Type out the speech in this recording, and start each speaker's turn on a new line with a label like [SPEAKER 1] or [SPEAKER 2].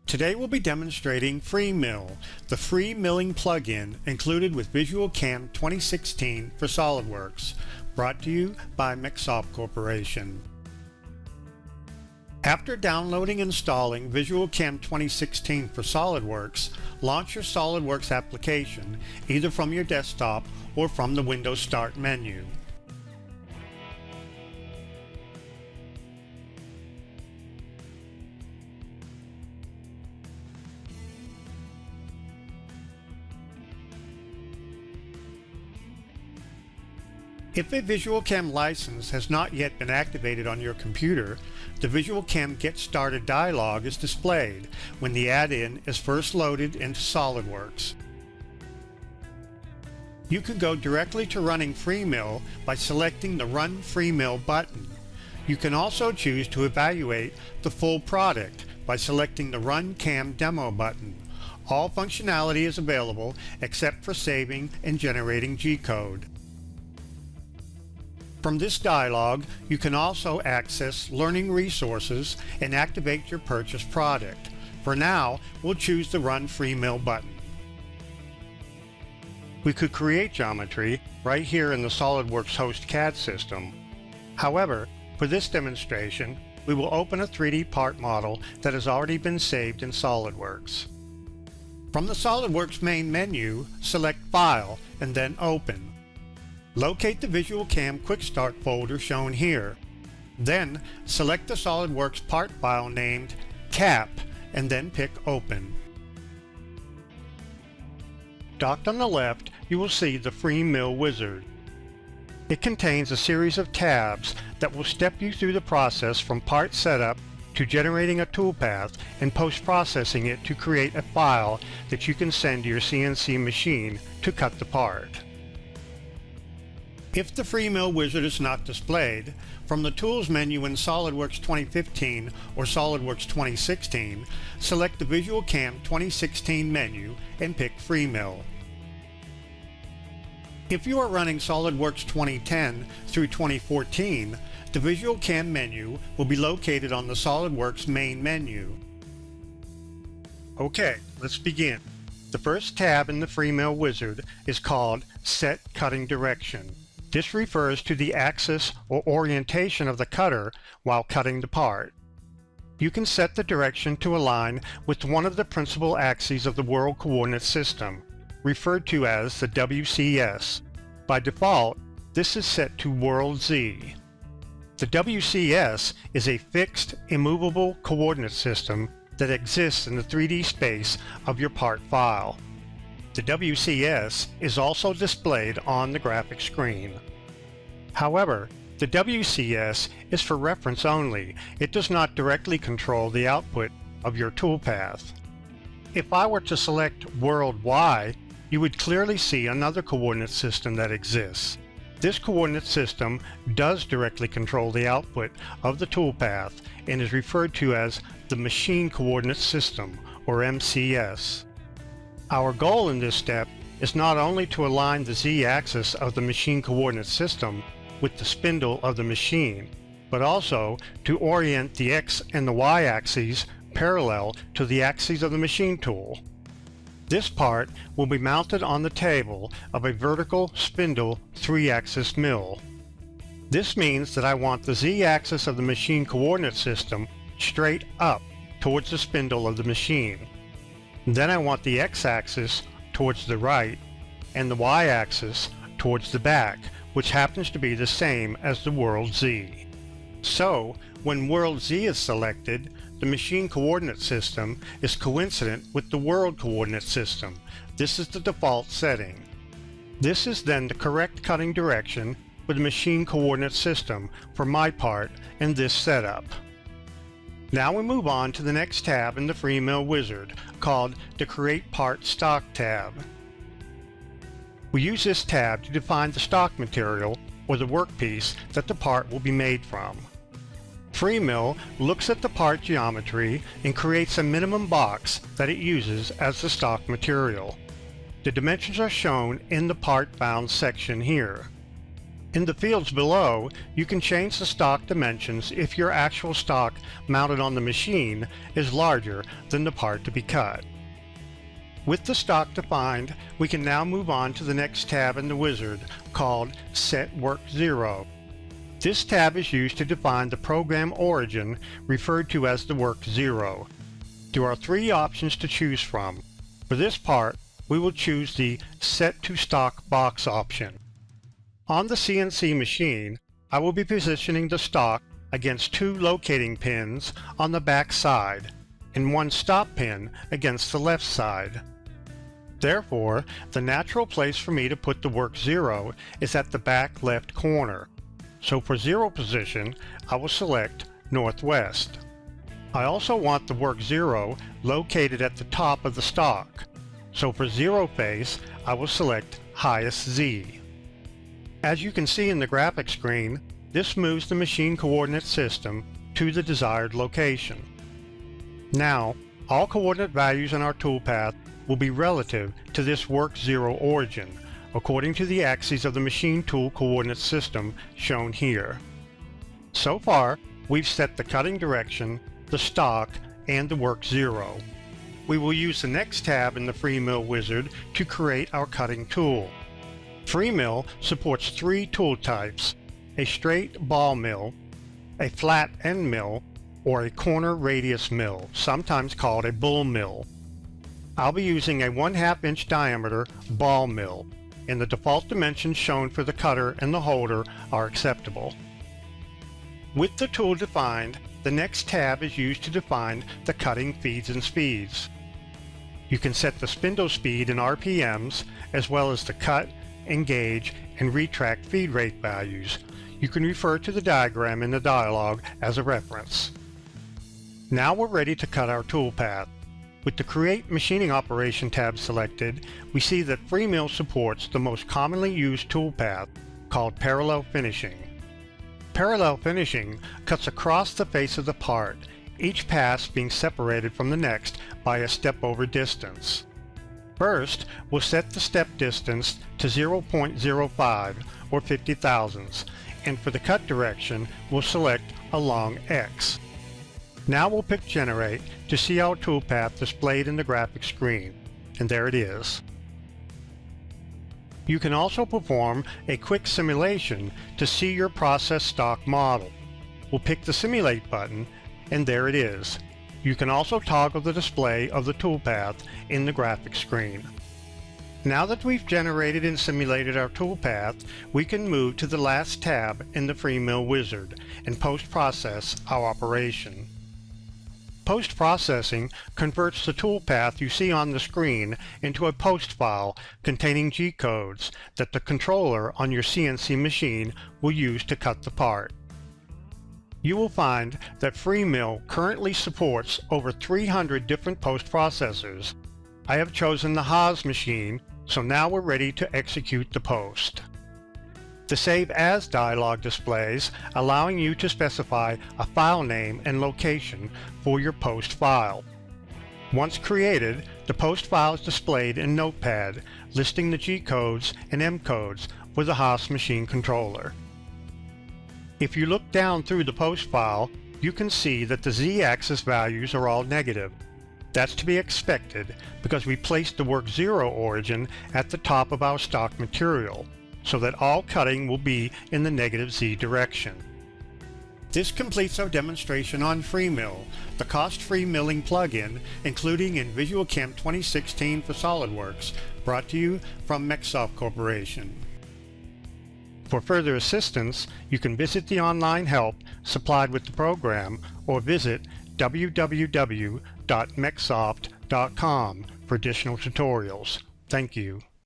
[SPEAKER 1] Today we'll be demonstrating FreeMILL, the free milling plugin included with VisualCAM 2016 for SOLIDWORKS, brought to you by MecSoft Corporation. After downloading and installing VisualCAM 2016 for SOLIDWORKS, launch your SOLIDWORKS application either from your desktop or from the Windows Start menu. If a VisualCAM license has not yet been activated on your computer, the VisualCAM Get Started dialog is displayed when the add-in is first loaded into SOLIDWORKS. You can go directly to running FreeMILL by selecting the Run FreeMILL button. You can also choose to evaluate the full product by selecting the Run CAM Demo button. All functionality is available except for saving and generating G-code. From this dialog, you can also access learning resources and activate your purchased product. For now, we'll choose the Run FreeMILL button. We could create geometry right here in the SOLIDWORKS host CAD system. However, for this demonstration, we will open a 3D part model that has already been saved in SOLIDWORKS. From the SOLIDWORKS main menu, select File and then Open. Locate the VisualCAM Quick Start folder shown here. Then select the SOLIDWORKS part file named CAP and then pick Open. Docked on the left, you will see the FreeMILL Wizard. It contains a series of tabs that will step you through the process from part setup to generating a toolpath and post-processing it to create a file that you can send to your CNC machine to cut the part. If the FreeMILL Wizard is not displayed, from the Tools menu in SOLIDWORKS 2015 or SOLIDWORKS 2016, select the VisualCAM 2016 menu and pick FreeMILL. If you are running SOLIDWORKS 2010 through 2014, the VisualCAM menu will be located on the SOLIDWORKS main menu. Okay, let's begin. The first tab in the FreeMILL Wizard is called Set Cutting Direction. This refers to the axis or orientation of the cutter while cutting the part. You can set the direction to align with one of the principal axes of the World Coordinate System, referred to as the WCS. By default, this is set to World Z. The WCS is a fixed, immovable coordinate system that exists in the 3D space of your part file. The WCS is also displayed on the graphic screen. However, the WCS is for reference only. It does not directly control the output of your toolpath. If I were to select World Y, you would clearly see another coordinate system that exists. This coordinate system does directly control the output of the toolpath and is referred to as the Machine Coordinate System, or MCS. Our goal in this step is not only to align the Z-axis of the machine coordinate system with the spindle of the machine, but also to orient the X and the Y axes parallel to the axes of the machine tool. This part will be mounted on the table of a vertical spindle 3-axis mill. This means that I want the Z-axis of the machine coordinate system straight up towards the spindle of the machine. Then I want the X-axis towards the right and the Y-axis towards the back, which happens to be the same as the World Z. So, when World Z is selected, the machine coordinate system is coincident with the World Coordinate System. This is the default setting. This is then the correct cutting direction for the machine coordinate system for my part in this setup. Now we move on to the next tab in the FreeMILL Wizard, called the Create Part Stock tab. We use this tab to define the stock material, or the workpiece, that the part will be made from. FreeMILL looks at the part geometry and creates a minimum box that it uses as the stock material. The dimensions are shown in the Part Bound section here. In the fields below, you can change the stock dimensions if your actual stock mounted on the machine is larger than the part to be cut. With the stock defined, we can now move on to the next tab in the wizard called Set Work 0. This tab is used to define the program origin referred to as the work 0. There are three options to choose from. For this part, we will choose the Set to Stock Box option. On the CNC machine, I will be positioning the stock against two locating pins on the back side and one stop pin against the left side. Therefore, the natural place for me to put the work 0 is at the back left corner. So for 0 position, I will select Northwest. I also want the work 0 located at the top of the stock. So for 0 face, I will select Highest Z. As you can see in the graphic screen, this moves the machine coordinate system to the desired location. Now, all coordinate values in our toolpath will be relative to this work 0 origin, according to the axes of the machine tool coordinate system shown here. So far, we've set the cutting direction, the stock, and the work 0. We will use the next tab in the FreeMILL Wizard to create our cutting tool. FreeMILL supports three tool types: a straight ball mill, a flat end mill, or a corner radius mill, sometimes called a bull mill. I'll be using a 1/2 inch diameter ball mill, and the default dimensions shown for the cutter and the holder are acceptable. With the tool defined, the next tab is used to define the cutting feeds and speeds. You can set the spindle speed in RPMs, as well as the cut, engage, and retract feed rate values. You can refer to the diagram in the dialog as a reference. Now we're ready to cut our toolpath. With the Create Machining Operation tab selected, we see that FreeMILL supports the most commonly used toolpath, called parallel finishing. Parallel finishing cuts across the face of the part, each pass being separated from the next by a step-over distance. First, we'll set the step distance to 0.05 or 50 thousandths, and for the cut direction, we'll select a long X. Now we'll pick Generate to see our toolpath displayed in the graphic screen, and there it is. You can also perform a quick simulation to see your process stock model. We'll pick the Simulate button, and there it is. You can also toggle the display of the toolpath in the graphic screen. Now that we've generated and simulated our toolpath, we can move to the last tab in the FreeMILL Wizard and post-process our operation. Post-processing converts the toolpath you see on the screen into a post file containing G-codes that the controller on your CNC machine will use to cut the part. You will find that FreeMILL currently supports over 300 different post-processors. I have chosen the Haas machine, so now we're ready to execute the post. The Save As dialog displays, allowing you to specify a file name and location for your post file. Once created, the post file is displayed in Notepad, listing the G-codes and M-codes for the Haas machine controller. If you look down through the post file, you can see that the Z-axis values are all negative. That's to be expected because we placed the work 0 origin at the top of our stock material, so that all cutting will be in the negative Z direction. This completes our demonstration on FreeMILL, the cost-free milling plugin, including in Visual Chem 2016 for SOLIDWORKS, brought to you from MecSoft Corporation. For further assistance, you can visit the online help supplied with the program or visit www.mecsoft.com for additional tutorials. Thank you.